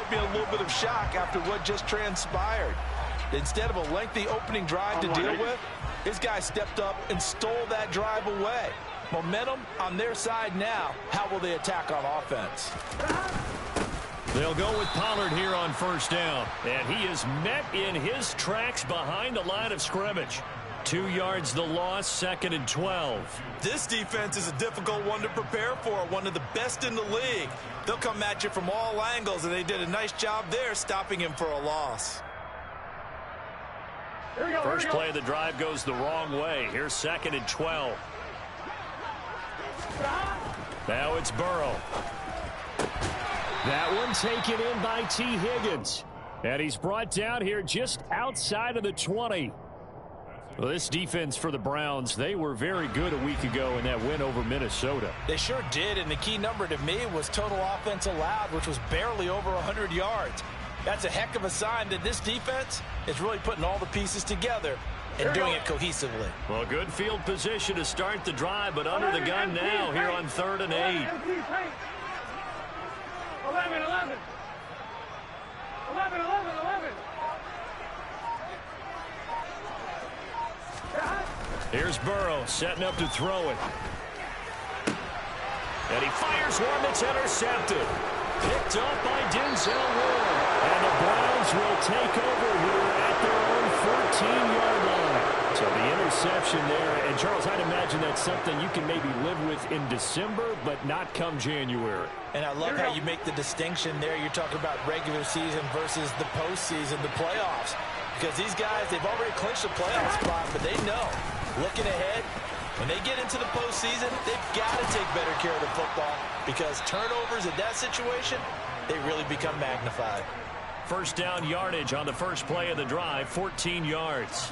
might be in a little bit of shock after what just transpired. Instead of a lengthy opening drive to deal with, his guy stepped up and stole that drive away. Momentum on their side now. How will they attack on offense? They'll go with Pollard here on first down. And he is met in his tracks behind the line of scrimmage. 2 yards the loss, 2nd and 12. This defense is a difficult one to prepare for, one of the best in the league. They'll come at you from all angles, and they did a nice job there stopping him for a loss. First play of the drive goes the wrong way. Here's 2nd and 12. Now it's Burrow. That one taken in by T. Higgins. And he's brought down here just outside of the 20. Well, this defense for the Browns, they were very good a week ago in that win over Minnesota. They sure did, and the key number to me was total offense allowed, which was barely over 100 yards. That's a heck of a sign that this defense is really putting all the pieces together and doing it cohesively. Well, good field position to start the drive, but under the gun now here on 3rd and 8. 11. Here's Burrow setting up to throw it. And he fires one that's intercepted. Picked off by Denzel Ward. And the Browns will take over here at their own 14-yard line. So the interception there. And, Charles, I'd imagine that's something you can maybe live with in December, but not come January. And I love how you make the distinction there. You're talking about regular season versus the postseason, the playoffs. Because these guys, they've already clinched the playoff spot, but they know, looking ahead, when they get into the postseason, they've got to take better care of the football because turnovers in that situation, they really become magnified. First down yardage on the first play of the drive, 14 yards.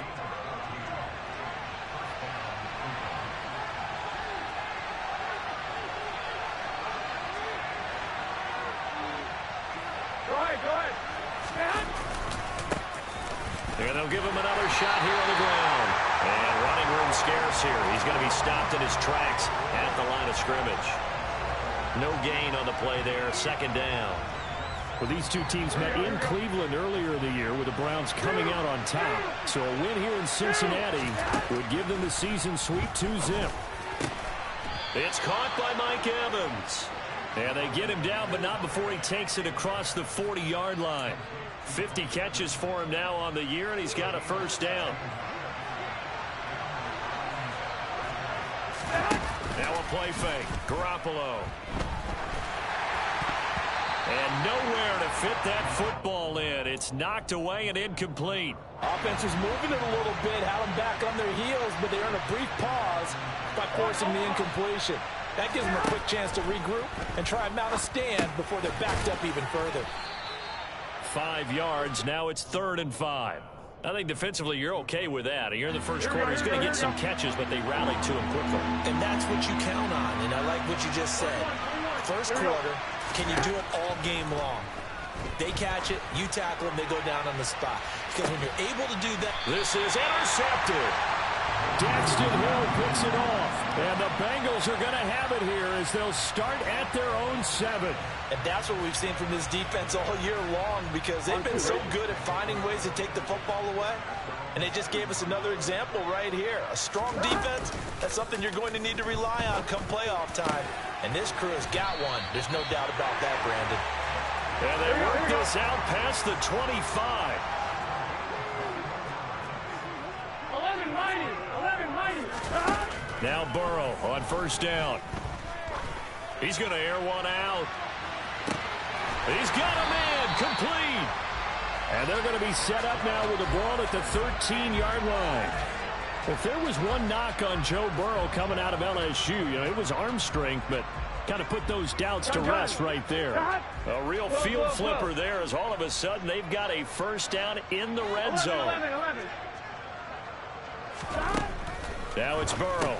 And they'll give him another shot here on the ground. And running room scarce here. He's going to be stopped in his tracks at the line of scrimmage. No gain on the play there. 2nd down. Well, these two teams met in Cleveland earlier in the year with the Browns coming out on top. So a win here in Cincinnati would give them the season sweep 2-zip. It's caught by Mike Evans. And they get him down, but not before he takes it across the 40-yard line. 50 catches for him now on the year, and he's got a first down. Now a play fake. Garoppolo. And nowhere to fit that football in. It's knocked away and incomplete. Offense is moving it a little bit, had them back on their heels, but they earn a brief pause by forcing the incompletion. That gives them a quick chance to regroup and try and mount a stand before they're backed up even further. 5 yards. Now it's 3rd and 5. I think defensively you're okay with that. Here in the first quarter, he's going to get some catches, but they rallied to him quickly. And that's what you count on, and I like what you just said. First quarter, can you do it all game long? They catch it, you tackle them, they go down on the spot. Because when you're able to do that... This is intercepted. Daxton Hill picks it off. And the Bengals are going to have it here as they'll start at their own 7. And that's what we've seen from this defense all year long because they've been so good at finding ways to take the football away. And they just gave us another example right here. A strong defense, that's something you're going to need to rely on come playoff time. And this crew has got one. There's no doubt about that, Brandon. And they work this out past the 25. 11 mighty. Now Burrow on first down. He's going to air one out. He's got him in, complete. And they're going to be set up now with the ball at the 13-yard line. If there was one knock on Joe Burrow coming out of LSU, it was arm strength, but kind of put those doubts to rest right there. A real field flipper there as all of a sudden they've got a first down in the red zone. Now it's Burrow.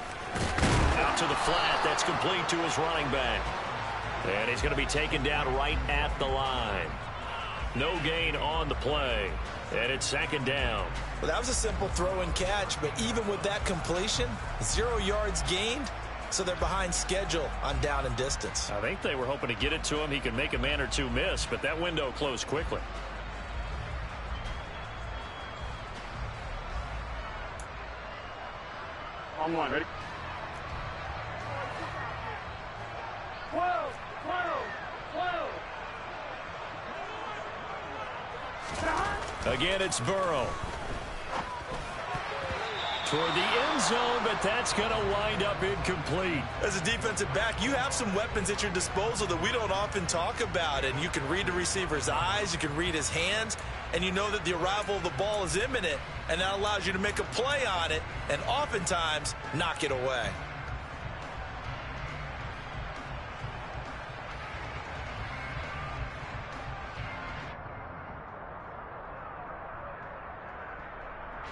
Out to the flat. That's complete to his running back. And he's going to be taken down right at the line. No gain on the play. And it's 2nd down. Well, that was a simple throw and catch, but even with that completion, 0 yards gained, so they're behind schedule on down and distance. I think they were hoping to get it to him. He could make a man or two miss, but that window closed quickly. On one, ready? 12, 12, 12. Again, it's Burrow. Toward the end zone, but that's going to wind up incomplete. As a defensive back, you have some weapons at your disposal that we don't often talk about. And you can read the receiver's eyes, you can read his hands, and you know that the arrival of the ball is imminent, and that allows you to make a play on it and oftentimes knock it away.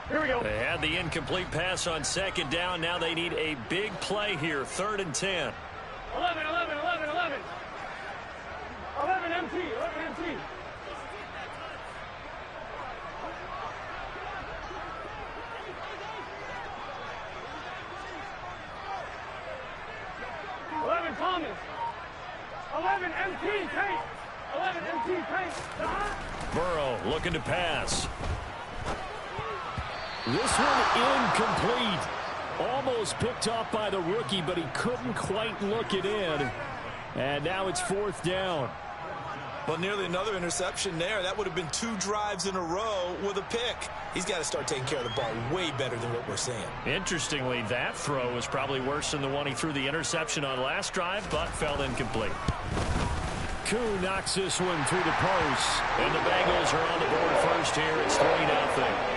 Here we go. They had the incomplete pass on second down. Now they need a big play here, 3rd and 10. 11, 11, 11, 11. 11 MT, 11 MT. Thomas. 11 MT tank. 11 MT tank. Burrow looking to pass. This one incomplete. Almost picked off by the rookie, but he couldn't quite look it in. And now it's 4th down. Well, nearly another interception there. That would have been 2 drives in a row with a pick. He's got to start taking care of the ball way better than what we're seeing. Interestingly, that throw was probably worse than the one he threw the interception on last drive, but fell incomplete. Koo knocks this one through the post. And the Bengals are on the board first here. It's 3-0.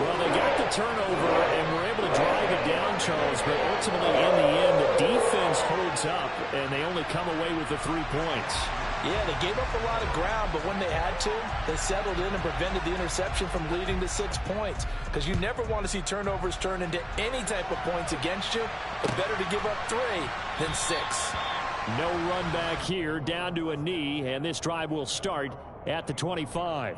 Well, they got the turnover and were able to drive it down, Charles, but ultimately in the end, the defense holds up, and they only come away with the 3 points. Yeah, they gave up a lot of ground, but when they had to, they settled in and prevented the interception from leading to 6 points. Because you never want to see turnovers turn into any type of points against you, but better to give up 3 than 6. No run back here, down to a knee, and this drive will start at the 25.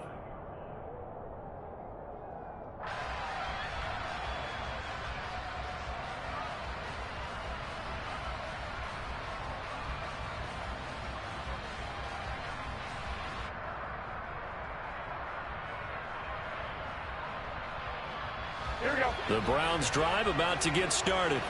The Browns drive about to get started.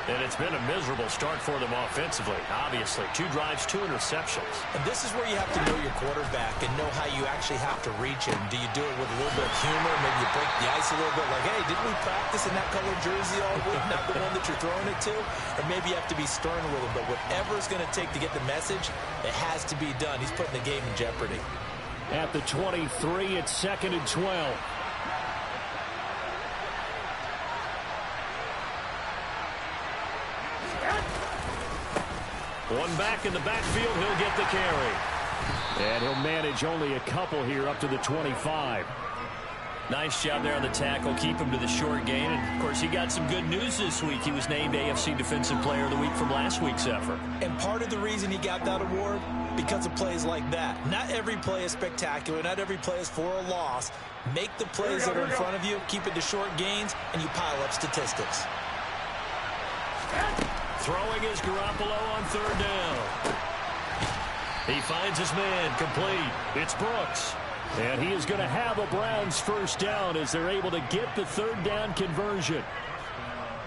And it's been a miserable start for them offensively, obviously. 2 drives, 2 interceptions. And this is where you have to know your quarterback and know how you actually have to reach him. Do you do it with a little bit of humor? Maybe you break the ice a little bit like, hey, didn't we practice in that colored jersey all week? Not the one that you're throwing it to? Or maybe you have to be stern a little bit. Whatever it's going to take to get the message, it has to be done. He's putting the game in jeopardy. At the 23, it's 2nd and 12. One back in the backfield, he'll get the carry. And he'll manage only a couple here up to the 25. Nice job there on the tackle, keep him to the short gain. And, of course, he got some good news this week. He was named AFC Defensive Player of the Week from last week's effort. And part of the reason he got that award, because of plays like that. Not every play is spectacular. Not every play is for a loss. Make the plays that are in front of you, keep it to short gains, and you pile up statistics. Throwing is Garoppolo on 3rd down. He finds his man, complete. It's Brooks. And he is going to have a Browns 1st down as they're able to get the 3rd down conversion.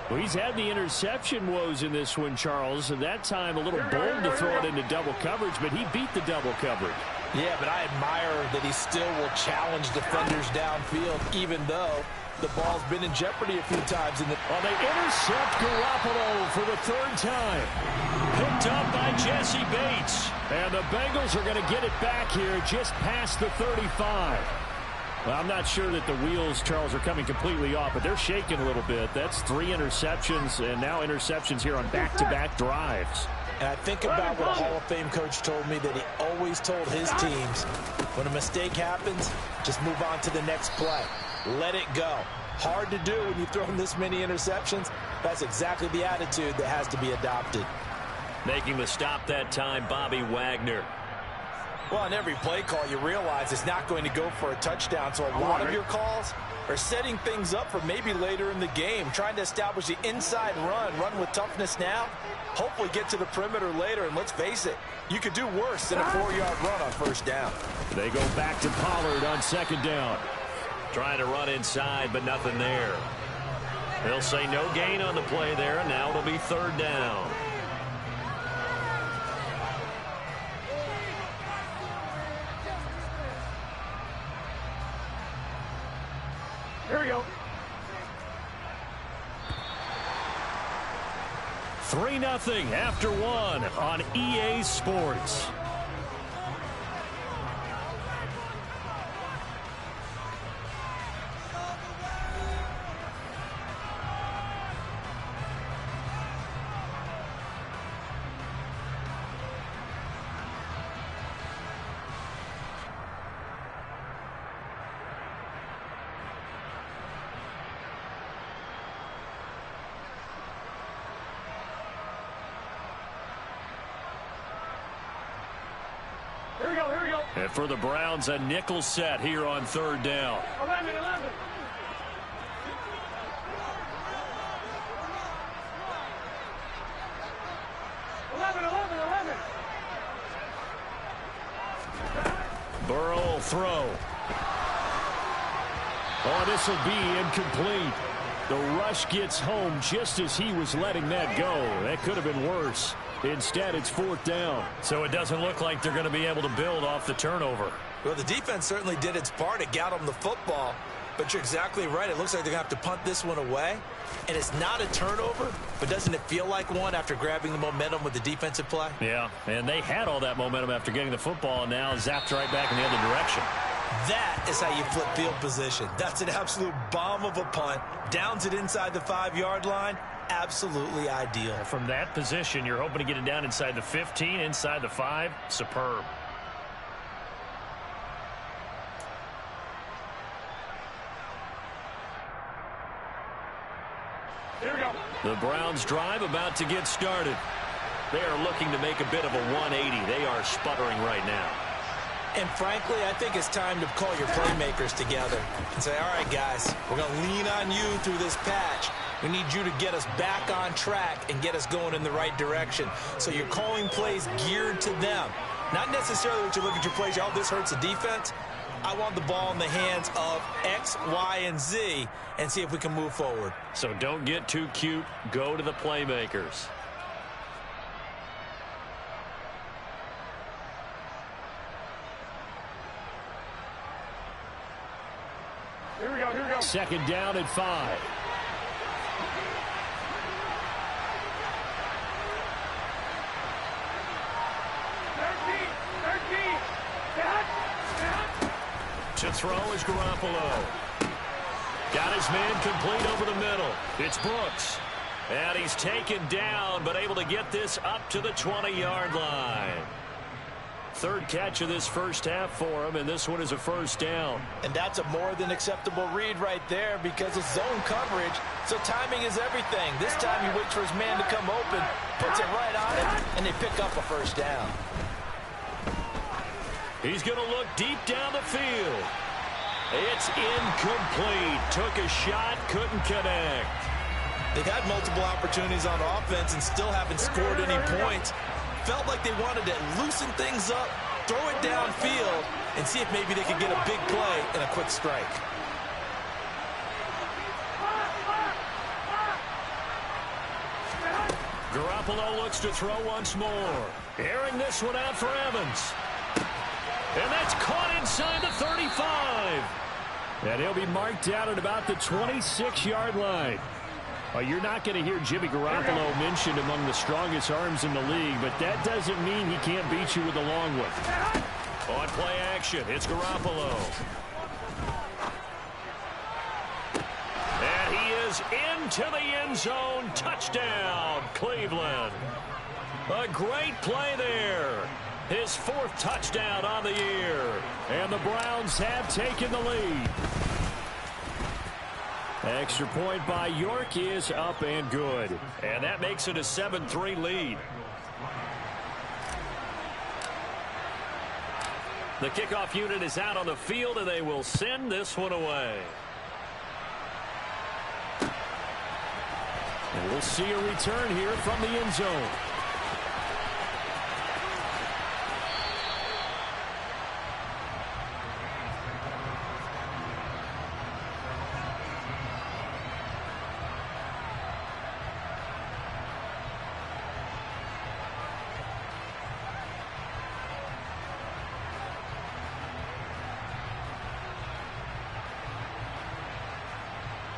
Well, he's had the interception woes in this one, Charles, and that time a little bold to throw it into double coverage, but he beat the double coverage. Yeah, but I admire that he still will challenge defenders downfield, even though the ball's been in jeopardy a few times. Well, they intercept Garoppolo for the 3rd time. Picked up by Jesse Bates. And the Bengals are going to get it back here just past the 35. Well, I'm not sure that the wheels, Charles, are coming completely off, but they're shaking a little bit. That's 3 interceptions, and now interceptions here on back-to-back drives. And I think about what a Hall of Fame coach told me, that he always told his teams, when a mistake happens, just move on to the next play. Let it go. Hard to do when you throw this many interceptions. That's exactly the attitude that has to be adopted. Making the stop that time, Bobby Wagner. Well, on every play call, you realize it's not going to go for a touchdown. So a lot of your calls, or setting things up for maybe later in the game, trying to establish the inside run with toughness now, hopefully get to the perimeter later, and let's face it, you could do worse than a 4-yard run on first down. They go back to Pollard on second down. Trying to run inside, but nothing there. They'll say no gain on the play there, and now it'll be third down. Here we go. 3-0 after one on EA Sports. Here we go. And for the Browns, a nickel set here on third down. 11. 11. Burrow will throw. Oh, this will be incomplete. The rush gets home just as he was letting that go. That could have been worse. Instead, it's fourth down. So it doesn't look like they're going to be able to build off the turnover. Well, the defense certainly did its part. It got them the football. But you're exactly right. It looks like they're going to have to punt this one away. And it's not a turnover, but doesn't it feel like one after grabbing the momentum with the defensive play? Yeah, and they had all that momentum after getting the football, and now zapped right back in the other direction. That is how you flip field position. That's an absolute bomb of a punt. Downs it inside the 5-yard line. Absolutely ideal. From that position, you're hoping to get it down inside the 15, inside the 5. Superb. Here we go. The Browns drive about to get started. They are looking to make a bit of a 180. They are sputtering right now. And frankly, I think it's time to call your playmakers together and say, all right, guys, we're going to lean on you through this patch. We need you to get us back on track and get us going in the right direction. So you're calling plays geared to them. Not necessarily what you look at your plays, oh, this hurts the defense. I want the ball in the hands of X, Y, and Z and see if we can move forward. So don't get too cute. Go to the playmakers. Here we go. Second down at 5. To throw is Garoppolo. Got his man complete over the middle. It's Brooks. And he's taken down, but able to get this up to the 20-yard line. Third catch of this first half for him, and this one is a first down. And that's a more than acceptable read right there because it's zone coverage, so timing is everything. This time he waits for his man to come open, puts it right on it, and they pick up a first down. He's going to look deep down the field. It's incomplete. Took a shot, couldn't connect. They've had multiple opportunities on offense and still haven't scored any points. Felt like they wanted to loosen things up, throw it downfield, and see if maybe they could get a big play and a quick strike. Garoppolo looks to throw once more. Airing this one out for Evans. And that's caught inside the 35. And he'll be marked out at about the 26-yard line. Well, you're not going to hear Jimmy Garoppolo mentioned among the strongest arms in the league, but that doesn't mean he can't beat you with a long one. On play action, it's Garoppolo. And he is into the end zone. Touchdown, Cleveland. A great play there. His fourth touchdown on the year. And the Browns have taken the lead. Extra point by York is up and good. And that makes it a 7-3 lead. The kickoff unit is out on the field, and they will send this one away. And we'll see a return here from the end zone.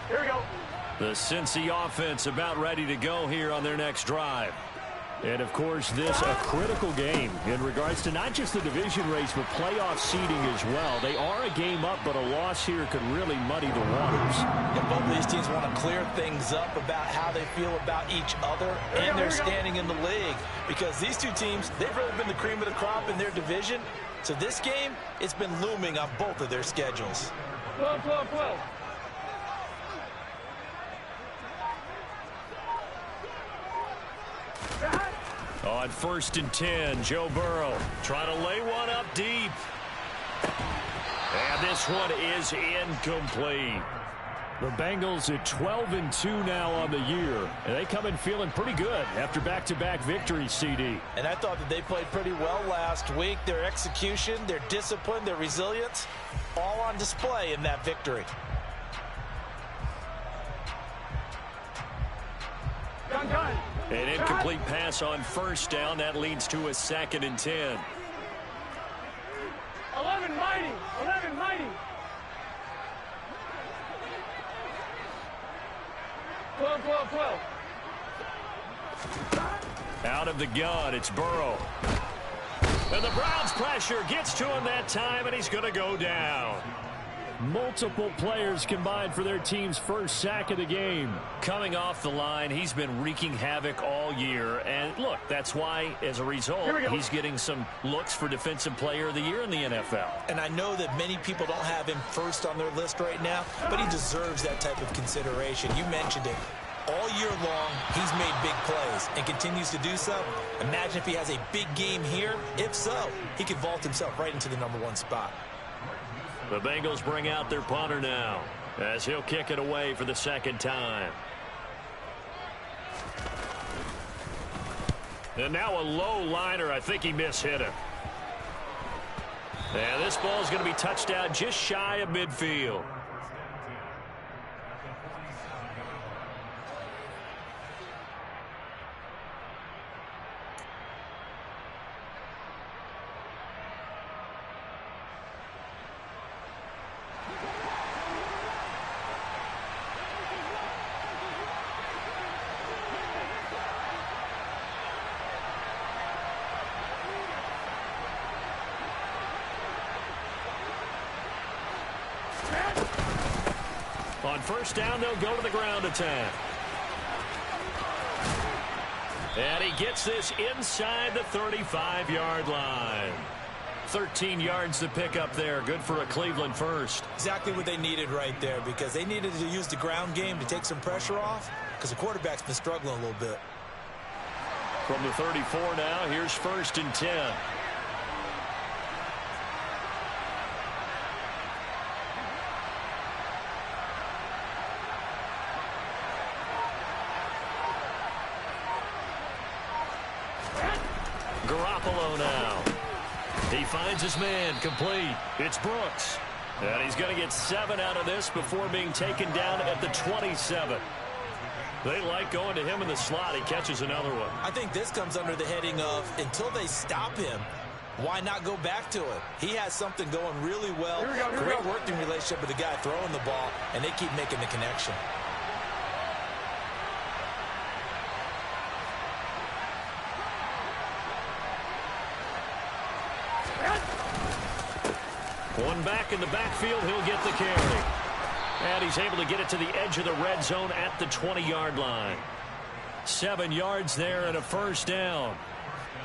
Here we go. The Cincy offense about ready to go here on their next drive. And, of course, this a critical game in regards to not just the division race, but playoff seeding as well. They are a game up, but a loss here could really muddy the waters. And both of these teams want to clear things up about how they feel about each other and their standing in the league. Because these two teams, they've really been the cream of the crop in their division. So this game, it's been looming on both of their schedules. 12, 12, 12. On 1st and 10, Joe Burrow trying to lay one up deep. And this one is incomplete. The Bengals at 12-2 now on the year. And they come in feeling pretty good after back-to-back victories, CD. And I thought that they played pretty well last week. Their execution, their discipline, their resilience, all on display in that victory. Done. An incomplete pass on 1st down. That leads to a 2nd and 10. 11 mighty. 11 mighty. 12, 12, 12. Out of the gun, it's Burrow. And the Browns' pressure gets to him that time, and he's going to go down. Multiple players combined for their team's first sack of the game. Coming off the line, he's been wreaking havoc all year. And look, that's why, as a result, he's getting some looks for Defensive Player of the Year in the NFL. And I know that many people don't have him first on their list right now, but he deserves that type of consideration. You mentioned it. All year long, he's made big plays and continues to do so. Imagine if he has a big game here. If so, he could vault himself right into the #1 spot. The Bengals bring out their punter now as he'll kick it away for the 2nd time. And now a low liner. I think he mishit it. And this ball is going to be touched down just shy of midfield. On 1st down, they'll go to the ground attack. And he gets this inside the 35-yard line. 13 yards to pick up there. Good for a Cleveland first. Exactly what they needed right there, because they needed to use the ground game to take some pressure off, because the quarterback's been struggling a little bit. From the 34 now, here's 1st and 10. Garoppolo now. He finds his man, complete. It's Brooks. And he's going to get 7 out of this before being taken down at the 27. They like going to him in the slot. He catches another one. I think this comes under the heading of, until they stop him, why not go back to it? He has something going really well. Great working relationship with the guy throwing the ball, and they keep making the connection. One back in the backfield, he'll get the carry. And he's able to get it to the edge of the red zone at the 20-yard line. 7 yards there and a 1st down.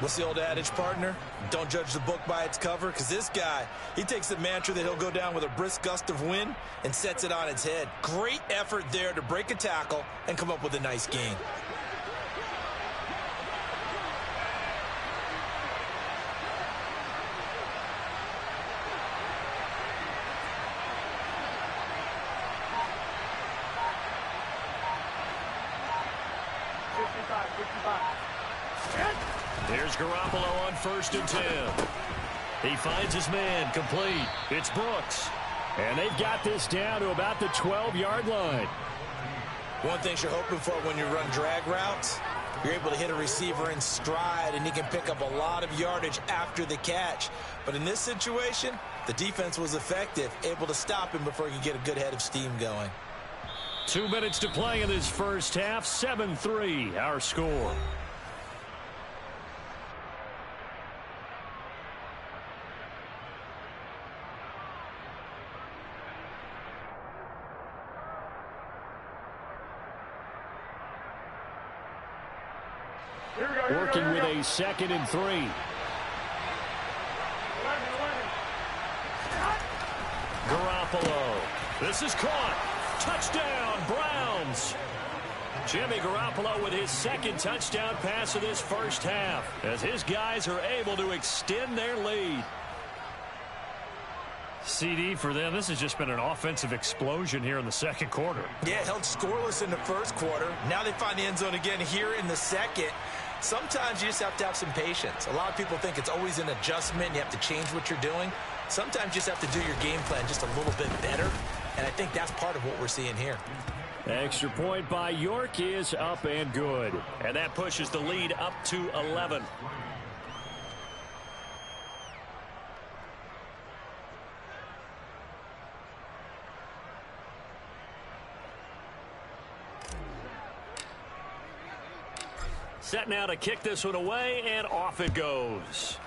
What's the old adage, partner? Don't judge the book by its cover, because this guy, he takes the mantra that he'll go down with a brisk gust of wind and sets it on its head. Great effort there to break a tackle and come up with a nice gain. Here's Garoppolo on 1st and 10. He finds his man, complete. It's Brooks. And they've got this down to about the 12-yard line. One thing you're hoping for when you run drag routes, you're able to hit a receiver in stride, and he can pick up a lot of yardage after the catch. But in this situation, the defense was effective, able to stop him before he could get a good head of steam going. 2 minutes to play in this first half. 7-3, our score. Working with a 2nd and 3. 11. Garoppolo. This is caught. Touchdown, Browns. Jimmy Garoppolo with his 2nd touchdown pass of this first half, as his guys are able to extend their lead. CD for them, this has just been an offensive explosion here in the 2nd quarter. Yeah, held scoreless in the 1st quarter. Now they find the end zone again here in the 2nd. Sometimes you just have to have some patience. A lot of people think it's always an adjustment. You have to change what you're doing. Sometimes you just have to do your game plan just a little bit better, and I think that's part of what we're seeing here. Extra point by York is up and good, and that pushes the lead up to 11. Set now to kick this one away, and off it goes.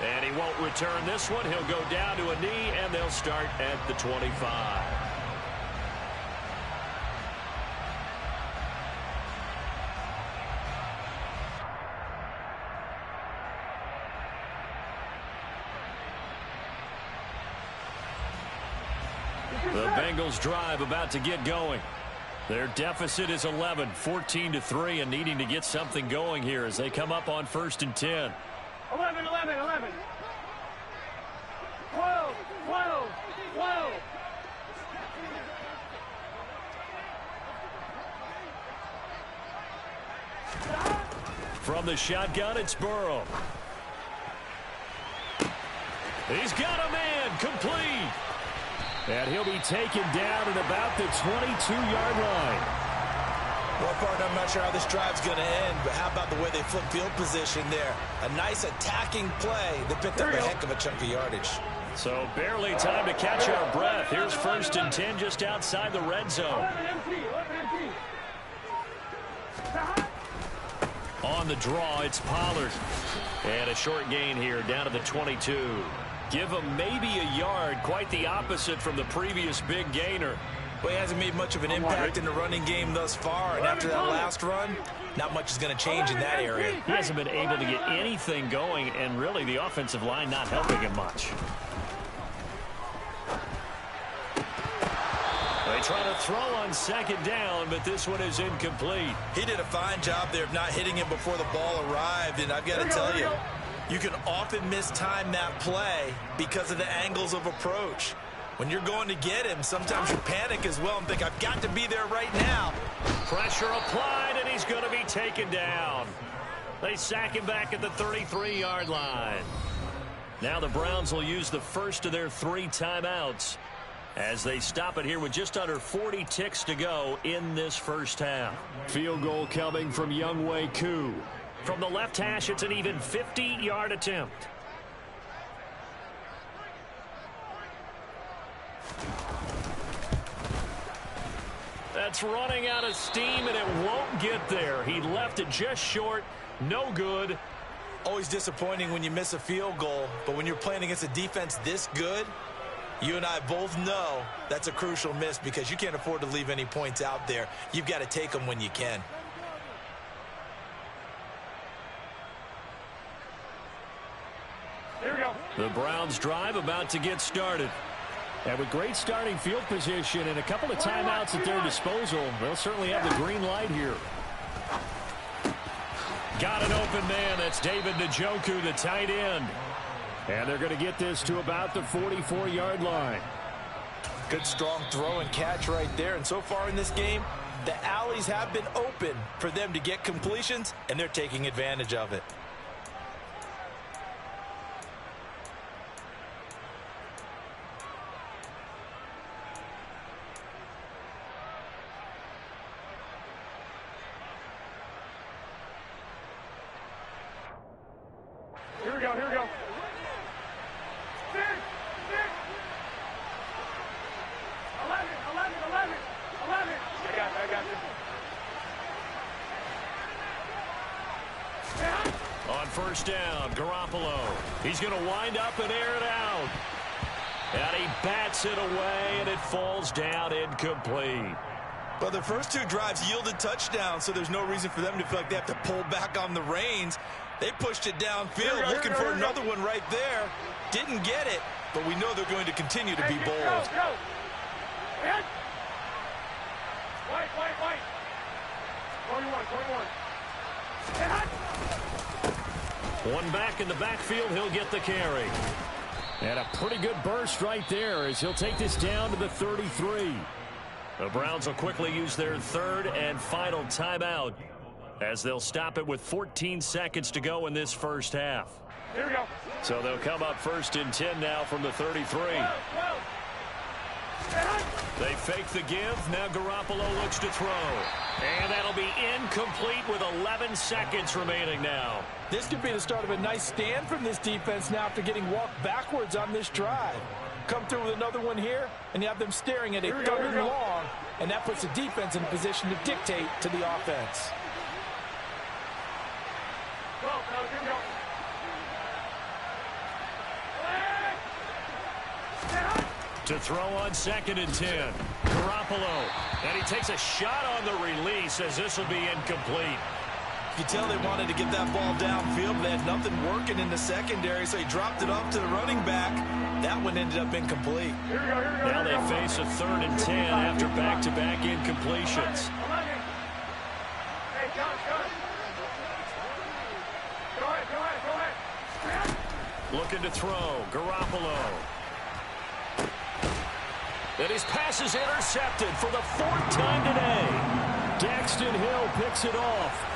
And he won't return this one. He'll go down to a knee, and they'll start at the 25. The Bengals drive about to get going. Their deficit is 11, 14-3, and needing to get something going here as they come up on 1st and 10. 11. 12. From the shotgun, it's Burrow. He's got a man, complete. And he'll be taken down at about the 22-yard line. Well, partner, I'm not sure how this drive's going to end, but how about the way they flip field position there? A nice attacking play. They picked up a heck of a chunk of yardage. So barely time to catch our breath. Here's 1st and 10 just outside the red zone. 11 empty. On the draw, it's Pollard. And a short gain here down to the 22. Give him maybe a yard, quite the opposite from the previous big gainer. Well, he hasn't made much of an impact in the running game thus far, and after that last run, not much is going to change in that area. He hasn't been able to get anything going, and really the offensive line not helping him much. They try to throw on 2nd down, but this one is incomplete. He did a fine job there of not hitting him before the ball arrived, and I've got to tell you, you can often mistime that play because of the angles of approach. When you're going to get him, sometimes you panic as well and think, I've got to be there right now. Pressure applied, and he's going to be taken down. They sack him back at the 33-yard line. Now the Browns will use the first of their 3 timeouts as they stop it here with just under 40 ticks to go in this first half. Field goal coming from Younghoe Koo. From the left hash, it's an even 50-yard attempt. That's running out of steam, and it won't get there. He left it just short. No good. Always disappointing when you miss a field goal, but when you're playing against a defense this good, you and I both know that's a crucial miss because you can't afford to leave any points out there. You've got to take them when you can. Here we go. The Browns drive about to get started. And with great starting field position and a couple of timeouts at their disposal, they'll certainly have the green light here. Got an open man. That's David Njoku, the tight end. And they're going to get this to about the 44-yard line. Good, strong throw and catch right there. And so far in this game, the alleys have been open for them to get completions, and they're taking advantage of it. Here we go, here we go. Six, 11. I got you. On first down, Garoppolo. He's going to wind up and air it out. And he bats it away, and it falls down incomplete. Well, the first two drives yielded touchdowns, so there's no reason for them to feel like they have to pull back on the reins. They pushed it downfield, looking for another one right there. Didn't get it, but we know they're going to continue to be bold. Go. Hit. White. 21. Hit. One back in the backfield, he'll get the carry. And a pretty good burst right there as he'll take this down to the 33. The Browns will quickly use their third and final timeout as they'll stop it with 14 seconds to go in this first half. Here we go. So they'll come up first and 10 now from the 33. They fake the give. Now Garoppolo looks to throw. And that'll be incomplete with 11 seconds remaining now. This could be the start of a nice stand from this defense now after getting walked backwards on this drive. Come through with another one here, and you have them staring at a third and long, and that puts the defense in a position to dictate to the offense. To throw on second and 10. Garoppolo. And he takes a shot on the release as this will be incomplete. You tell they wanted to get that ball downfield, but they had nothing working in the secondary, so he dropped it off to the running back. That one ended up incomplete. Now they face a third and 10 after back-to-back incompletions. Hey, John. Go ahead. Looking to throw. Garoppolo. And his pass is intercepted for the fourth time today. Daxton Hill picks it off.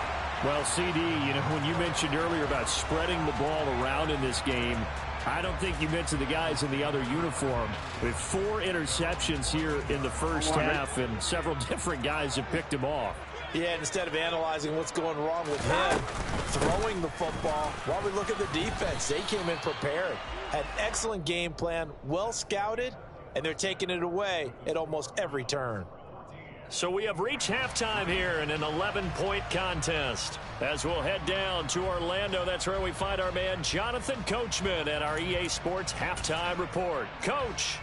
Well, CD, when you mentioned earlier about spreading the ball around in this game, I don't think you mentioned the guys in the other uniform. With 4 interceptions here in the first half, and several different guys have picked him off. Yeah, and instead of analyzing what's going wrong with him, throwing the football, while we look at the defense, they came in prepared. Had excellent game plan, well scouted, and they're taking it away at almost every turn. So we have reached halftime here in an 11-point contest. As we'll head down to Orlando, that's where we find our man Jonathan Coachman at our EA Sports Halftime Report. Coach.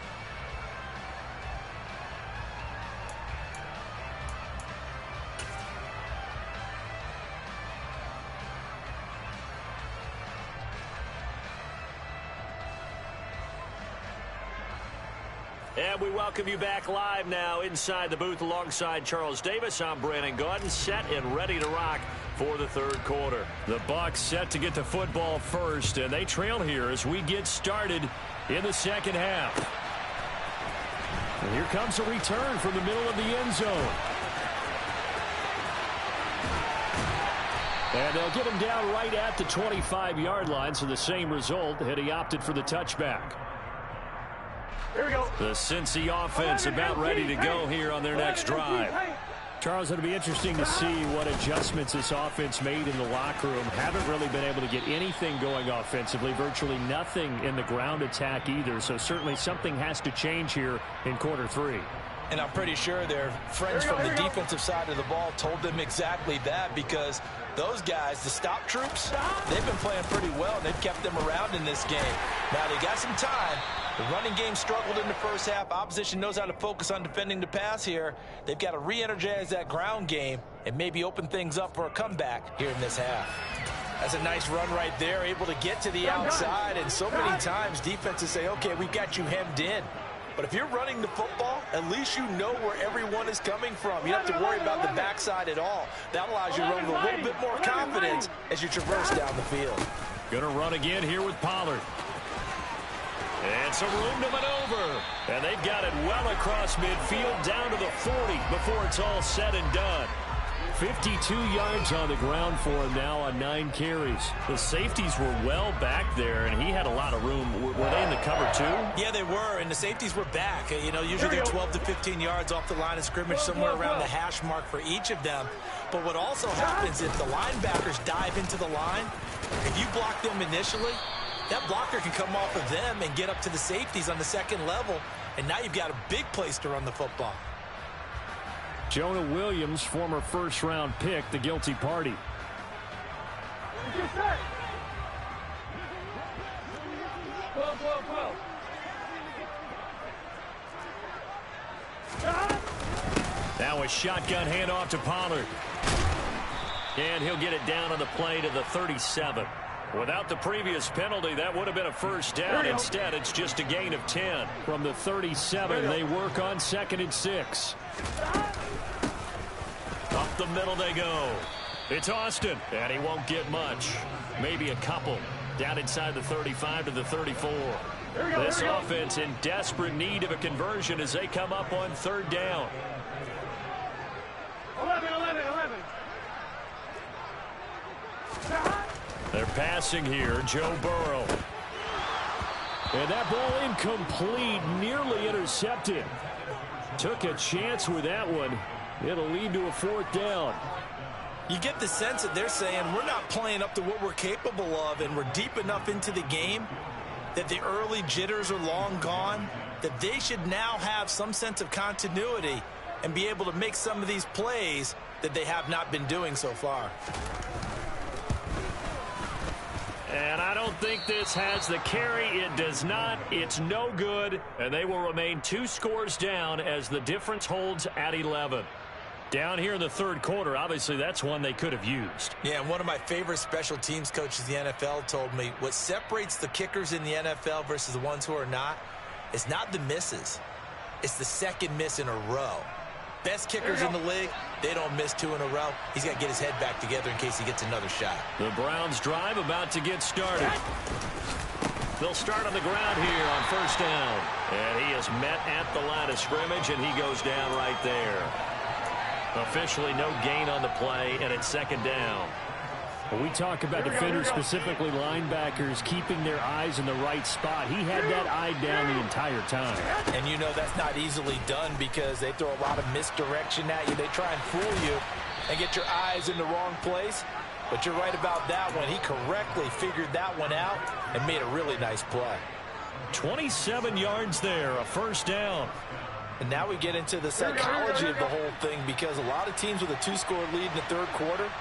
And we welcome you back live now inside the booth alongside Charles Davis. I'm Brandon Gaudin, set and ready to rock for the third quarter. The Bucs set to get the football first, and they trail here as we get started in the second half. And here comes a return from the middle of the end zone. And they'll get him down right at the 25-yard line, so the same result, had he opted for the touchback. Here we go. The Cincy offense about ready to go here on their next drive. Charles, it'll be interesting to see what adjustments this offense made in the locker room. Haven't really been able to get anything going offensively, virtually nothing in the ground attack either. So certainly something has to change here in quarter 3. And I'm pretty sure their friends from the defensive side of the ball told them exactly that, because those guys, the stop troops, they've been playing pretty well, and they've kept them around in this game. Now they got some time. The running game struggled in the first half. Opposition knows how to focus on defending the pass here. They've got to re-energize that ground game and maybe open things up for a comeback here in this half. That's a nice run right there, able to get to the outside, and so many times defenses say, okay, we've got you hemmed in. But if you're running the football, at least you know where everyone is coming from. You don't have to worry about the backside at all. That allows you to run with a little bit more confidence as you traverse down the field. Going to run again here with Pollard. And some room to maneuver. And they've got it well across midfield down to the 40 before it's all said and done. 52 yards on the ground for him now on 9 carries. The safeties were well back there, and he had a lot of room. Were they in the cover too? Yeah, they were, and the safeties were back. You know, usually they're 12 to 15 yards off the line of scrimmage, somewhere around the hash mark for each of them. But what also happens if the linebackers dive into the line, if you block them initially, that blocker can come off of them and get up to the safeties on the second level, and now you've got a big place to run the football. Jonah Williams, former first-round pick, the guilty party. Now a shotgun handoff to Pollard. And he'll get it down on the play to the 37. Without the previous penalty, that would have been a first down. Instead, it's just a gain of 10. From the 37, they work on 2nd and 6. Up the middle they go. It's Austin, and he won't get much. Maybe a couple. Down inside the 35 to the 34. This offense in desperate need of a conversion as they come up on 3rd down. 11. They're passing here, Joe Burrow. And that ball incomplete, nearly intercepted. Took a chance with that one. It'll lead to a 4th down. You get the sense that they're saying we're not playing up to what we're capable of, and we're deep enough into the game that the early jitters are long gone, that they should now have some sense of continuity and be able to make some of these plays that they have not been doing so far. And I don't think this has the carry. It does not. It's no good. And they will remain 2 scores down as the difference holds at 11. Down here in the 3rd quarter, obviously that's one they could have used. Yeah, and one of my favorite special teams coaches in the NFL told me what separates the kickers in the NFL versus the ones who are not is not the misses. It's the second miss in a row. Best kickers in the league, they don't miss 2 in a row. He's got to get his head back together in case he gets another shot. The Browns drive about to get started. They'll start on the ground here on 1st down. And he is met at the line of scrimmage, and he goes down right there. Officially no gain on the play, and it's 2nd down. When we talk about defenders, specifically linebackers, keeping their eyes in the right spot, he had that eye down the entire time. And you know that's not easily done because they throw a lot of misdirection at you. They try and fool you and get your eyes in the wrong place. But you're right about that one. He correctly figured that one out and made a really nice play. 27 yards there, a 1st down. And now we get into the psychology of the whole thing because a lot of teams with a 2-score lead in the 3rd quarter,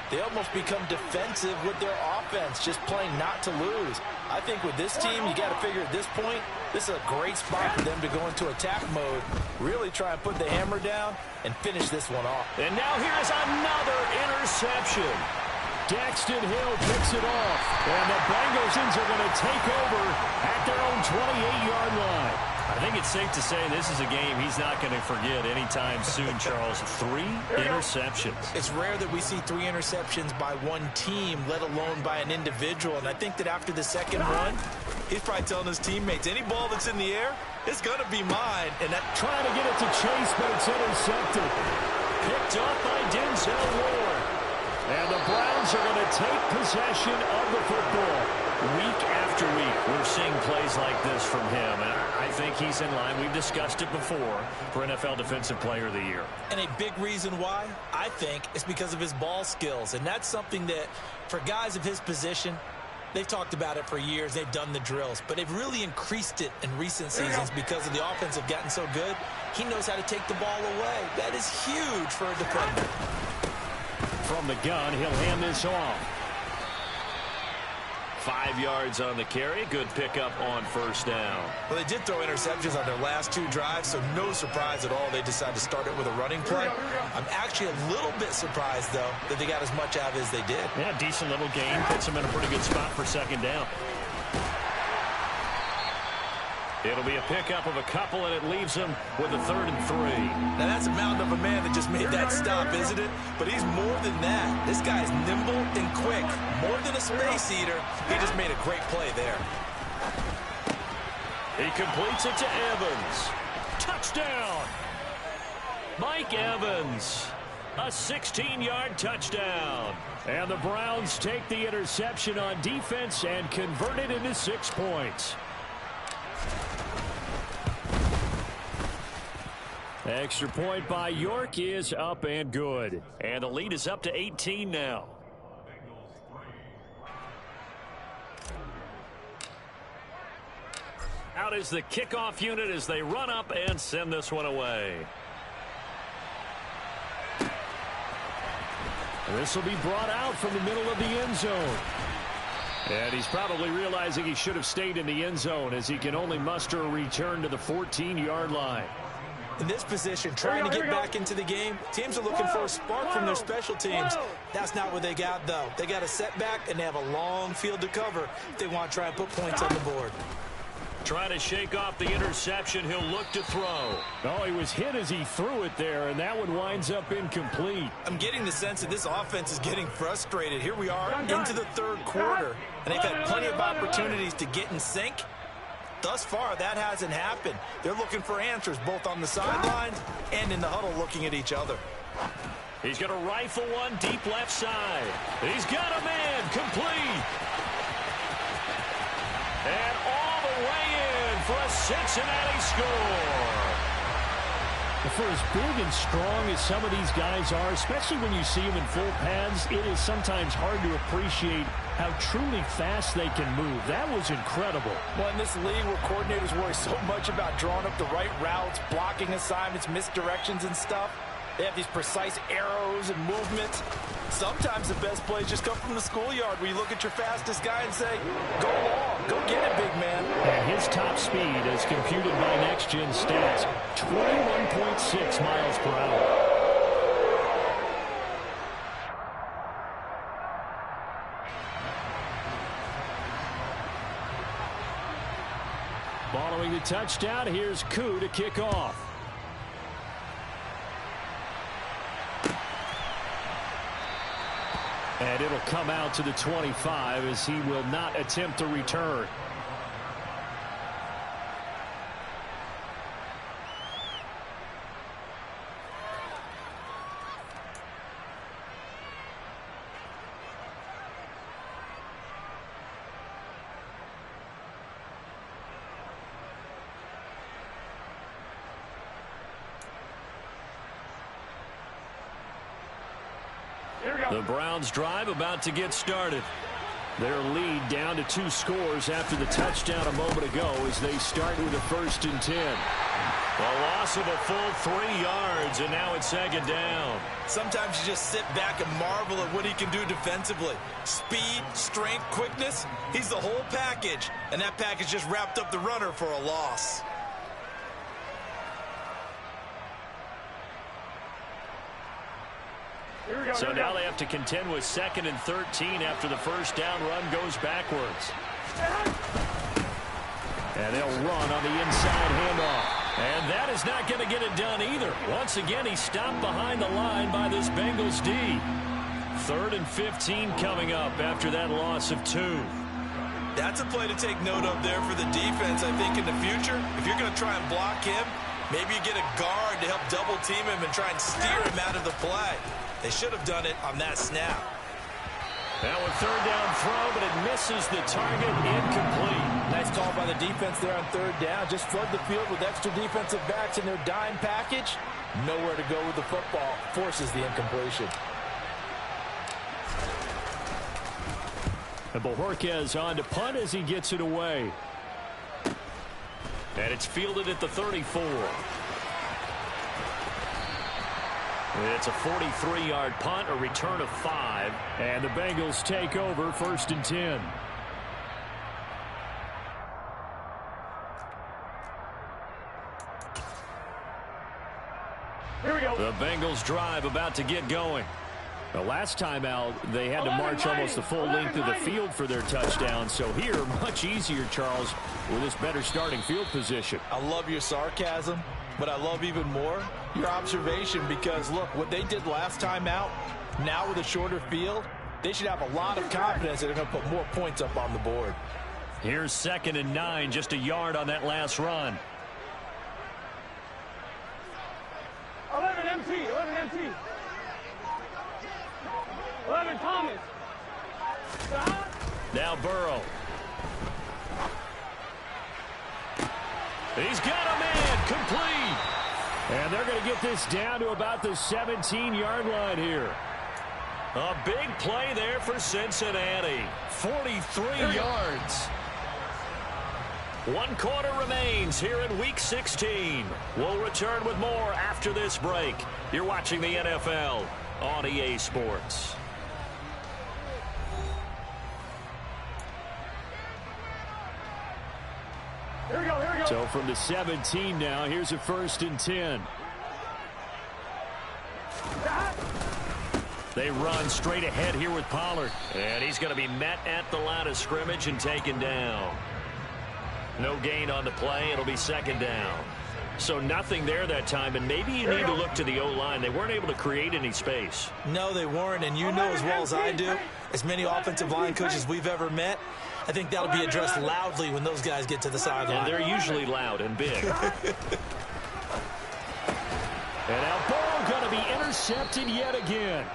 they almost become defensive with their offense, just playing not to lose. I think with this team, you got to figure at this point, this is a great spot for them to go into attack mode, really try and put the hammer down and finish this one off. And now here's another interception. Daxton Hill picks it off, and the Bengals are going to take over at their own 28-yard line. I think it's safe to say this is a game he's not going to forget anytime soon, Charles. 3 interceptions. It's rare that we see 3 interceptions by one team, let alone by an individual. And I think that after the second one, he's probably telling his teammates, any ball that's in the air, it's going to be mine. And that trying to get it to Chase, but it's intercepted. Picked up by Denzel Ward. And the Browns are going to take possession of the football. Week after week, we're seeing plays like this from him. And I think he's in line. We've discussed it before for NFL Defensive Player of the Year. And a big reason why, I think, is because of his ball skills. And that's something that, for guys of his position, they've talked about it for years. They've done the drills. But they've really increased it in recent seasons because of the offense have gotten so good. He knows how to take the ball away. That is huge for a defender. From the gun, he'll hand this off. 5 yards on the carry. Good pickup on 1st down. Well, they did throw interceptions on their last 2 drives, so no surprise at all they decided to start it with a running play. I'm actually a little bit surprised, though, that they got as much out of it as they did. Yeah, decent little gain. Puts them in a pretty good spot for 2nd down. It'll be a pickup of a couple, and it leaves him with a 3rd and 3. Now, that's a mountain of a man that just made that stop, isn't it? But he's more than that. This guy's nimble and quick. More than a space eater. He just made a great play there. He completes it to Evans. Touchdown! Mike Evans. A 16-yard touchdown. And the Browns take the interception on defense and convert it into 6 points. Extra point by York is up and good. And the lead is up to 18 now. Out is the kickoff unit as they run up and send this one away. This will be brought out from the middle of the end zone. And he's probably realizing he should have stayed in the end zone as he can only muster a return to the 14-yard line. In this position, trying to get back into the game, teams are looking for a spark from their special teams. That's not what they got, though. They got a setback, and they have a long field to cover if they want to try and put points on the board. Trying to shake off the interception. He'll look to throw. Oh, he was hit as he threw it there, and that one winds up incomplete. I'm getting the sense that this offense is getting frustrated. Here we are into the third quarter, and they've had plenty of opportunities to get in sync. Thus far, that hasn't happened. They're looking for answers both on the sidelines and in the huddle looking at each other. He's going to rifle one deep left side. He's got a man complete. And all the way in for a Cincinnati score. For as big and strong as some of these guys are, especially when you see them in full pads, it is sometimes hard to appreciate how truly fast they can move. That was incredible. Well, in this league where coordinators worry so much about drawing up the right routes, blocking assignments, misdirections and stuff, they have these precise arrows and movements. Sometimes the best plays just come from the schoolyard where you look at your fastest guy and say, go long, go get it, big man. And his top speed, as computed by Next Gen Stats, 21.6 miles per hour. Following the touchdown, here's Koo to kick off. And it'll come out to the 25 as he will not attempt to return. The Browns drive about to get started. Their lead down to 2 scores after the touchdown a moment ago as they start with a 1st and 10. A loss of a full 3 yards, and now it's 2nd down. Sometimes you just sit back and marvel at what he can do defensively. Speed, strength, quickness, he's the whole package. And that package just wrapped up the runner for a loss. So now they have to contend with 2nd and 13 after the first down run goes backwards. And they'll run on the inside handoff. And that is not going to get it done either. Once again, he's stopped behind the line by this Bengals D. 3rd and 15 coming up after that loss of 2. That's a play to take note of there for the defense, I think, in the future. If you're going to try and block him, maybe you get a guard to help double team him and try and steer him out of the play. They should have done it on that snap. Now a 3rd down throw, but it misses the target, incomplete. Nice call by the defense there on 3rd down. Just flood the field with extra defensive backs in their dime package. Nowhere to go with the football. Forces the incompletion. And Bojorquez on to punt as he gets it away. And it's fielded at the 34. It's a 43-yard punt, a return of 5. And the Bengals take over 1st and 10. Here we go. The Bengals drive about to get going. The last time out, they had to march almost the full length of the field for their touchdown. So here, much easier, Charles, with this better starting field position. I love your sarcasm, but I love even more your observation because, look, what they did last time out, now with a shorter field, they should have a lot of confidence that they're going to put more points up on the board. Here's 2nd and 9, just a yard on that last run. 11 MT, 11 MT. 11 Thomas. Now Burrow. He's got a man, complete. And they're going to get this down to about the 17-yard line here. A big play there for Cincinnati. 43 yards. 1 quarter remains here in Week 16. We'll return with more after this break. You're watching the NFL on EA Sports. Here we go, here we go. So from the 17 now, here's a 1st and 10. They run straight ahead here with Pollard. And he's going to be met at the line of scrimmage and taken down. No gain on the play. It'll be 2nd down. So nothing there that time, and maybe you need to look to the O-line. They weren't able to create any space. No, they weren't, and you know as well as I do, as many offensive line coaches we've ever met, I think that'll be addressed loudly when those guys get to the sideline. And they're usually loud and big. And now Burrow going to be intercepted yet again.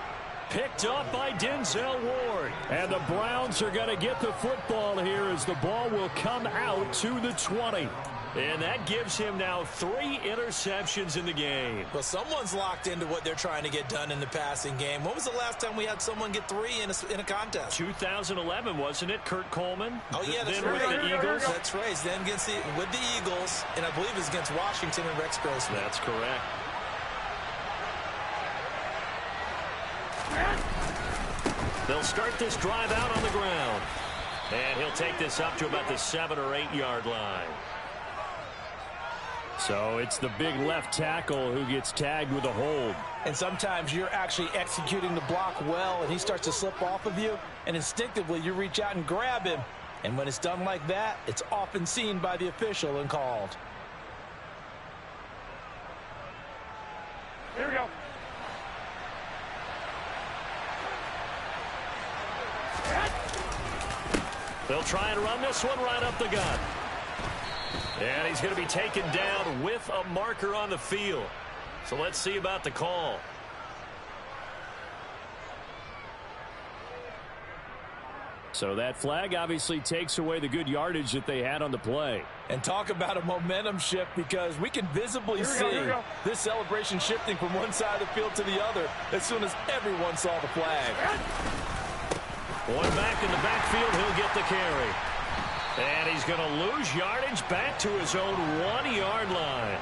Picked up by Denzel Ward. And the Browns are going to get the football here as the ball will come out to the 20. And that gives him now 3 interceptions in the game. Well, someone's locked into what they're trying to get done in the passing game. When was the last time we had someone get 3 in a contest? 2011, wasn't it? Kurt Coleman? Oh, yeah, that's then right. With the Eagles? That's right. Then with the Eagles, and I believe it's against Washington and Rex Grossman. That's correct. They'll start this drive out on the ground. And he'll take this up to about the 7 or 8 yard line. So it's the big left tackle who gets tagged with a hold. And sometimes you're actually executing the block well, and he starts to slip off of you, and instinctively you reach out and grab him. And when it's done like that, it's often seen by the official and called. Here we go. They'll try and run this one right up the gut. And he's going to be taken down with a marker on the field. So let's see about the call. So that flag obviously takes away the good yardage that they had on the play. And talk about a momentum shift, because we can visibly see this celebration shifting from one side of the field to the other as soon as everyone saw the flag. One back in the backfield, he'll get the carry. And he's going to lose yardage back to his own 1 yard line.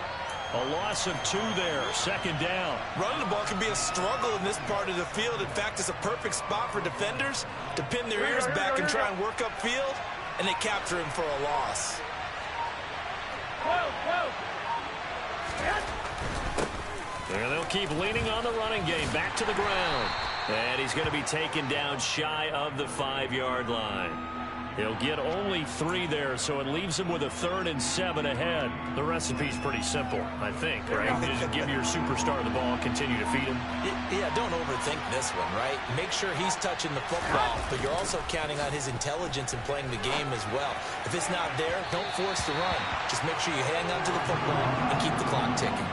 A loss of 2 there, 2nd down. Running the ball can be a struggle in this part of the field. In fact, it's a perfect spot for defenders to pin their ears back and try and work upfield, and they capture him for a loss. And they'll keep leaning on the running game, back to the ground. And he's going to be taken down shy of the 5 yard line. He'll get only 3 there, so it leaves him with a 3rd and 7 ahead. The recipe's pretty simple, I think, right? Just give your superstar the ball, continue to feed him. Yeah, don't overthink this one, right? Make sure he's touching the football, but you're also counting on his intelligence in playing the game as well. If it's not there, don't force the run. Just make sure you hang on to the football and keep the clock ticking.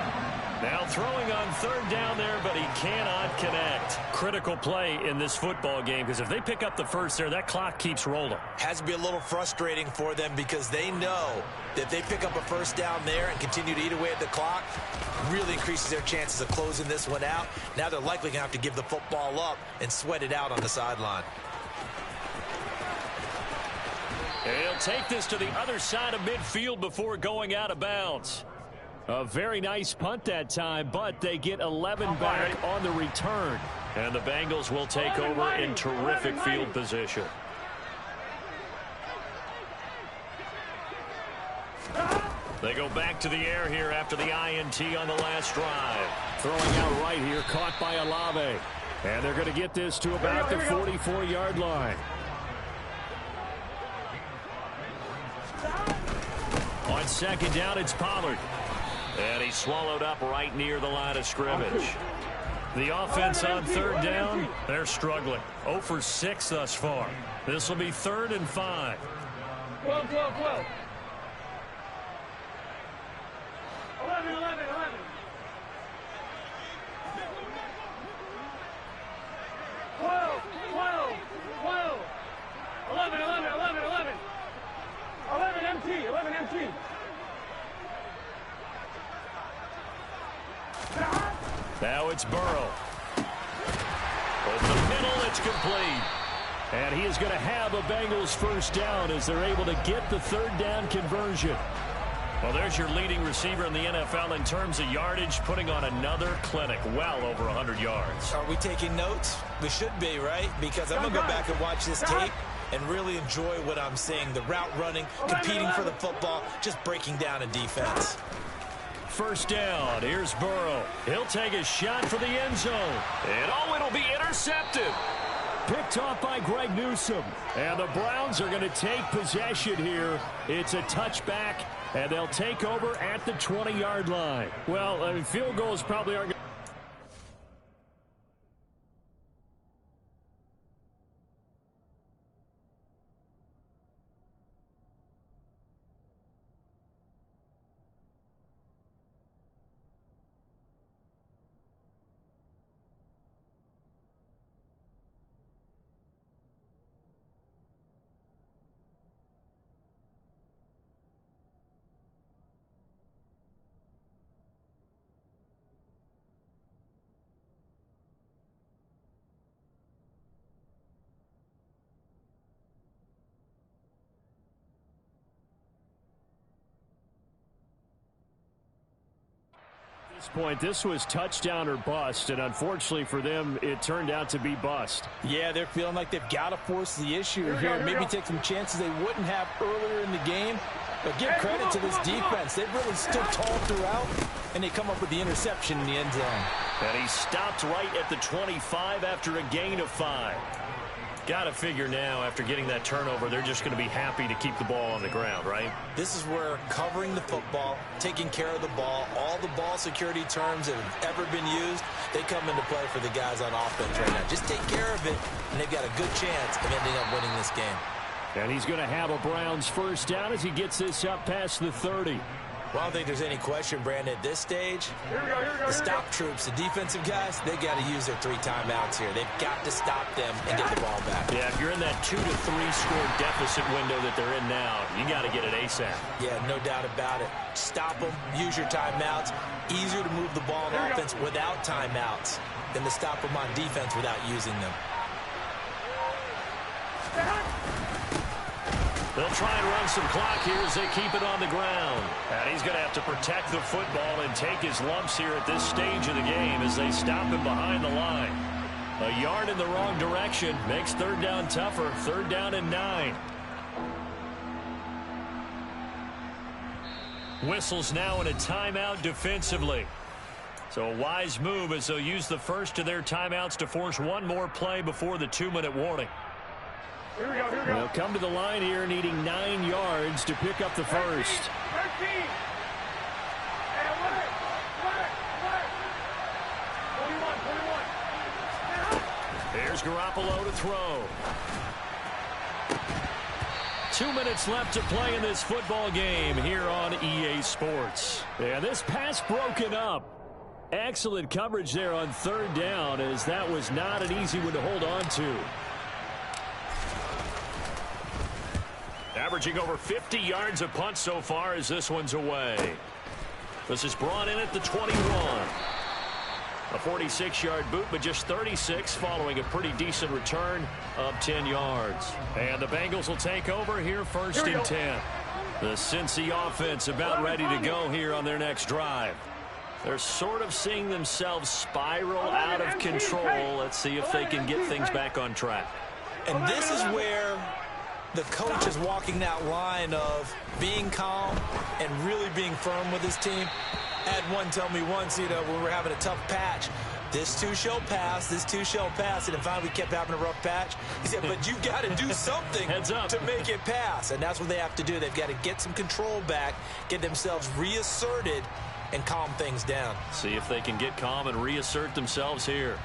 Now throwing on 3rd down there, but he cannot connect. Critical play in this football game, because if they pick up the 1st there, that clock keeps rolling. Has to be a little frustrating for them, because they know that if they pick up a 1st down there and continue to eat away at the clock, really increases their chances of closing this one out. Now they're likely going to have to give the football up and sweat it out on the sideline. He'll take this to the other side of midfield before going out of bounds. A very nice punt that time, but they get 11 back on the return. And the Bengals will take over in terrific field position. They go back to the air here after the INT on the last drive. Throwing out right here, caught by Olave. And they're going to get this to about the 44-yard line. On 2nd down, it's Pollard. And he's swallowed up right near the line of scrimmage. The offense on 3rd down, they're struggling. 0 for 6 thus far. This will be 3rd and 5. 12, 12, 12. 11, 11, 11. 12, 12, 12. 11, 11, 11, 11. 11 MT, 11 MT. Now it's Burrow. Over the middle, it's complete. And he is going to have a Bengals first down as they're able to get the third down conversion. Well, there's your leading receiver in the NFL in terms of yardage, putting on another clinic, well over 100 yards. Are we taking notes? We should be, right? Because I'm going to go back and watch this tape and really enjoy what I'm seeing. The route running, competing for the football, just breaking down a defense. First down, here's Burrow. He'll take a shot for the end zone. And it'll be intercepted. Picked off by Greg Newsome. And the Browns are going to take possession here. It's a touchback, and they'll take over at the 20-yard line. Well, I mean, field goals probably aren't going to... At this point, this was touchdown or bust, and unfortunately for them, it turned out to be bust. Yeah, they're feeling like they've got to force the issue here. Maybe take some chances they wouldn't have earlier in the game. But give credit to this defense. They've really stood tall throughout, and they come up with the interception in the end zone. And he stopped right at the 25 after a gain of 5. Got to figure now, after getting that turnover, they're just going to be happy to keep the ball on the ground, right? This is where covering the football, taking care of the ball, all the ball security terms that have ever been used, they come into play for the guys on offense right now. Just take care of it, and they've got a good chance of ending up winning this game. And he's going to have a Browns first down as he gets this up past the 30. Well, I don't think there's any question, Brandon, at this stage, the stop troops, the defensive guys, they got to use their 3 timeouts here. They've got to stop them and get the ball back. Yeah, if you're in that 2 to 3 score deficit window that they're in now, you got to get it ASAP. Yeah, no doubt about it. Stop them, use your timeouts. Easier to move the ball on offense without timeouts than to stop them on defense without using them. They'll try and run some clock here as they keep it on the ground. And he's going to have to protect the football and take his lumps here at this stage of the game as they stop him behind the line. A yard in the wrong direction makes third down tougher. Third down and 9. Whistles now in a timeout defensively. So a wise move as they'll use the first of their timeouts to force one more play before the 2-minute warning. Here we go, here we go. They'll come to the line here needing 9 yards to pick up the first. 13. And alert. 21. Here's Garoppolo to throw. 2 minutes left to play in this football game here on EA Sports. Yeah, this pass broken up. Excellent coverage there on third down, as that was not an easy one to hold on to. Averaging over 50 yards a punt so far as this one's away. This is brought in at the 21. A 46-yard boot, but just 36 following a pretty decent return of 10 yards. And the Bengals will take over here first and 10. The Cincy offense about ready to go here on their next drive. They're sort of seeing themselves spiral out of control. Let's see if they can get things back on track. And this is where the coach is walking that line of being calm and really being firm with his team. I had one tell me once, when we're having a tough patch, this too shall pass, this too shall pass. And finally we kept having a rough patch. He said, but you got to do something to make it pass. And that's what they have to do. They've got to get some control back, get themselves reasserted, and calm things down. See if they can get calm and reassert themselves here.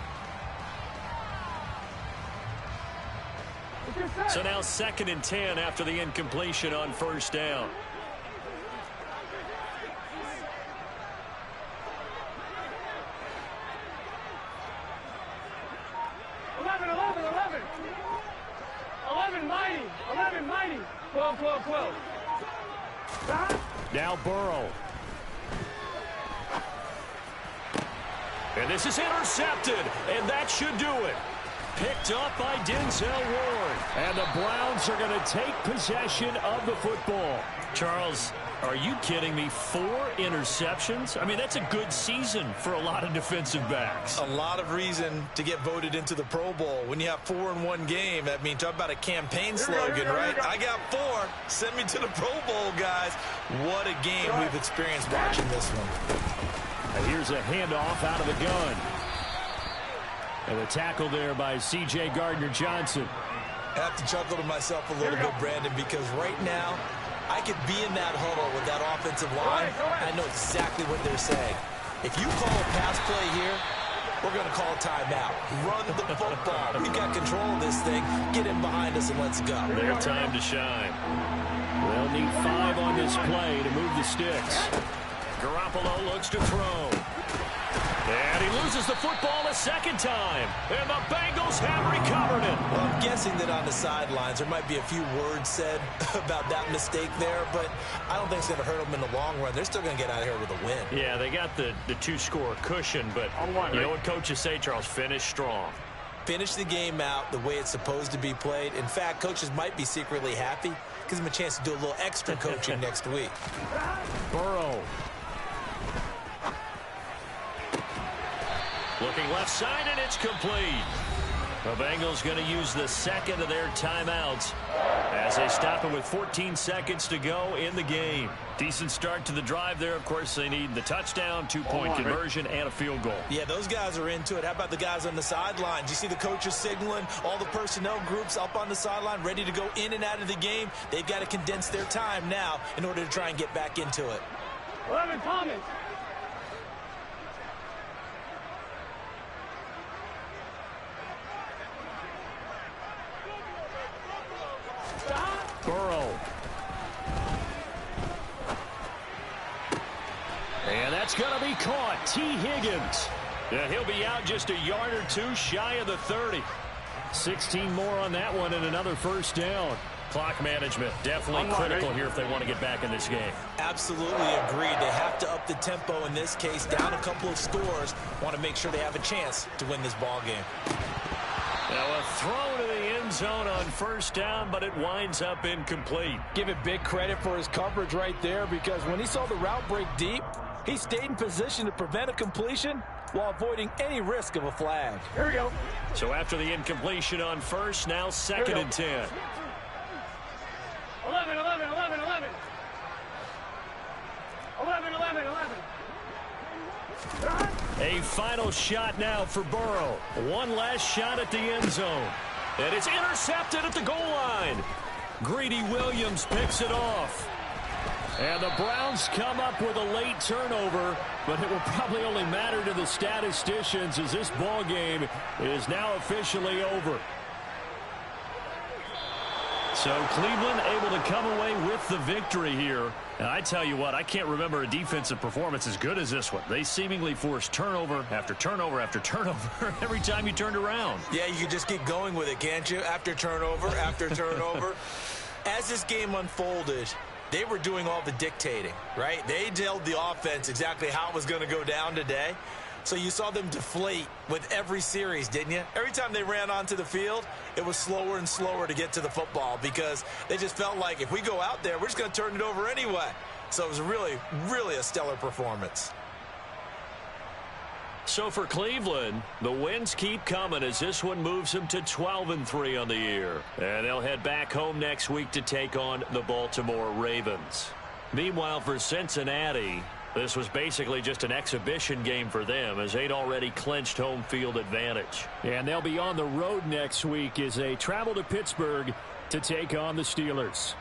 So now 2nd and 10 after the incompletion on 1st down. Mighty. 12. Now Burrow. And this is intercepted, and that should do it. Picked up by Denzel Ward. And the Browns are going to take possession of the football. Charles, are you kidding me? 4 interceptions? I mean, that's a good season for a lot of defensive backs. A lot of reason to get voted into the Pro Bowl. When you have 4 in one game, I mean, talk about a campaign slogan, right? I got 4. Send me to the Pro Bowl, guys. What a game we've experienced watching this one. And here's a handoff out of the gun. And the tackle there by C.J. Gardner-Johnson. I have to chuckle to myself a little bit, Brandon, because right now I could be in that huddle with that offensive line. I know exactly what they're saying. If you call a pass play here, we're going to call a timeout. Run the football. We've got control of this thing. Get in behind us and let's go. Their time to shine. They'll need 5 on this play to move the sticks. Garoppolo looks to throw. And he loses the football a 2nd time. And the Bengals have recovered it. Well, I'm guessing that on the sidelines there might be a few words said about that mistake there, but I don't think it's going to hurt them in the long run. They're still going to get out of here with a win. Yeah, they got the 2-score cushion, but you know what coaches say, Charles? Finish strong. Finish the game out the way it's supposed to be played. In fact, coaches might be secretly happy. Gives them a chance to do a little extra coaching next week. Burrow. Looking left side, and it's complete. The Bengals going to use the 2nd of their timeouts as they stop it with 14 seconds to go in the game. Decent start to the drive there. Of course, they need the touchdown, 2-point conversion, and a field goal. Yeah, those guys are into it. How about the guys on the sidelines? You see the coaches signaling, all the personnel groups up on the sideline ready to go in and out of the game. They've got to condense their time now in order to try and get back into it. 11 Thomas. Burrow. And that's going to be caught. T. Higgins. Yeah, he'll be out just a yard or 2 shy of the 30. 16 more on that one and another 1st down. Clock management definitely critical here if they want to get back in this game. Absolutely agreed. They have to up the tempo in this case. Down a couple of scores. Want to make sure they have a chance to win this ball game. Now a throw to the end zone on 1st down, but it winds up incomplete. Give it big credit for his coverage right there, because when he saw the route break deep, he stayed in position to prevent a completion while avoiding any risk of a flag. Here we go. So after the incompletion on 1st, now 2nd and 10. 11. 11. A final shot now for Burrow. One last shot at the end zone. And it's intercepted at the goal line. Greedy Williams picks it off. And the Browns come up with a late turnover, but it will probably only matter to the statisticians as this ball game is now officially over. So Cleveland able to come away with the victory here. And I tell you what, I can't remember a defensive performance as good as this one. They seemingly forced turnover after turnover after turnover every time you turned around. Yeah, you can just keep going with it, can't you? After turnover, after turnover. As this game unfolded, they were doing all the dictating, right? They told the offense exactly how it was going to go down today. So you saw them deflate with every series, didn't you? Every time they ran onto the field, it was slower and slower to get to the football because they just felt like if we go out there, we're just going to turn it over anyway. So it was really, really a stellar performance. So for Cleveland, the wins keep coming as this one moves them to 12-3 on the year. And they'll head back home next week to take on the Baltimore Ravens. Meanwhile, for Cincinnati, this was basically just an exhibition game for them as they'd already clinched home field advantage. And they'll be on the road next week as they travel to Pittsburgh to take on the Steelers.